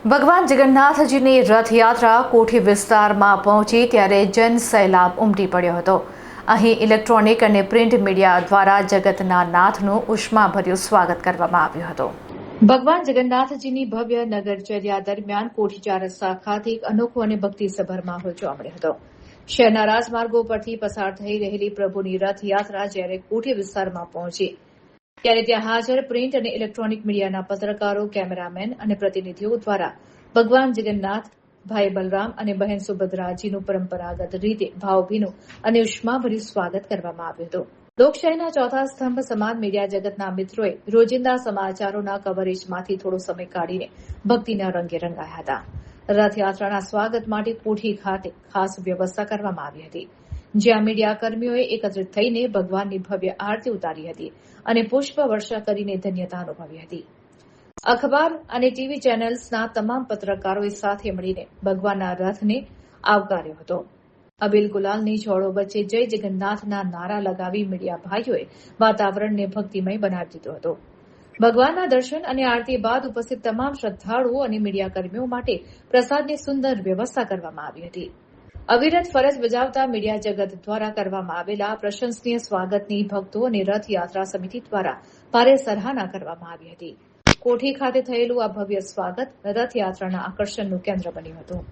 ભગવાન જગન્નાથજીની રથયાત્રા કોઠી વિસ્તારમાં પહોંચી ત્યારે જન સૈલાબ ઉમટી પડ્યો હતો. અહીં ઇલેક્ટ્રોનિક અને પ્રિન્ટ મીડિયા દ્વારા જગતના નાથનું ઉષ્માભર્યું સ્વાગત કરવામાં આવ્યું હતું. ભગવાન જગન્નાથજીની ભવ્ય નગરચર્યા દરમિયાન કોઠી ચાર રસ્તા ખાતે એક અનોખો અને ભક્તિસભર માહોલ જોવા મળ્યો હતો. શહેરના રાજમાર્ગો પરથી પસાર થઈ રહેલી પ્રભુની રથયાત્રા જ્યારે કોઠી વિસ્તારમાં પહોંચી ત્યારે ત્યાં હાજર પ્રિન્ટ અને ઇલેક્ટ્રોનિક મીડિયાના પત્રકારો, કેમેરામેન અને પ્રતિનિધિઓ દ્વારા ભગવાન જગન્નાથ, ભાઈ બલરામ અને બહેન સુભદ્રાજીનું પરંપરાગત રીતે ભાવભીનું અને ઉષ્માભર્યું સ્વાગત કરવામાં આવ્યું હતું. લોકશાહીના ચોથા સ્તંભ સમાન મીડિયા જગતના મિત્રોએ રોજિંદા સમાચારોના કવરેજમાંથી થોડો સમય કાઢીને ભક્તિના રંગે રંગાયા હતા. રથયાત્રાના સ્વાગત માટે કોઠી ખાતે ખાસ વ્યવસ્થા કરવામાં આવી હતી, જ્યાં મીડિયા કર્મીઓએ એકત્રિત થઈને ભગવાનની ભવ્ય આરતી ઉતારી હતી અને પુષ્પ વર્ષા કરીને ધન્યતા અનુભવી હતી. અખબાર અને ટીવી ચેનલ્સના તમામ પત્રકારોએ સાથે મળીને ભગવાનના રથને આવકાર્યો હતો. અબીલ ગુલાલની જોડો વચ્ચે જય જગન્નાથના નારા લગાવી મીડિયા ભાઈઓએ વાતાવરણને ભક્તિમય બનાવી દીધું હતું. ભગવાનના દર્શન અને આરતી બાદ ઉપસ્થિત તમામ શ્રદ્ધાળુઓ અને મીડિયા કર્મીઓ માટે પ્રસાદની સુંદર વ્યવસ્થા કરવામાં આવી હતી. અવિરત ફરજ બજાવતા મીડિયા જગત દ્વારા કરવામાં આવેલા પ્રશંસનીય સ્વાગતની ભક્તો અને રથયાત્રા સમિતિ દ્વારા ભારે સરાહના કરવામાં આવી હતી. કોઠી ખાતે થયેલું આ ભવ્ય સ્વાગત રથયાત્રાના આકર્ષણનું કેન્દ્ર બન્યું હતું.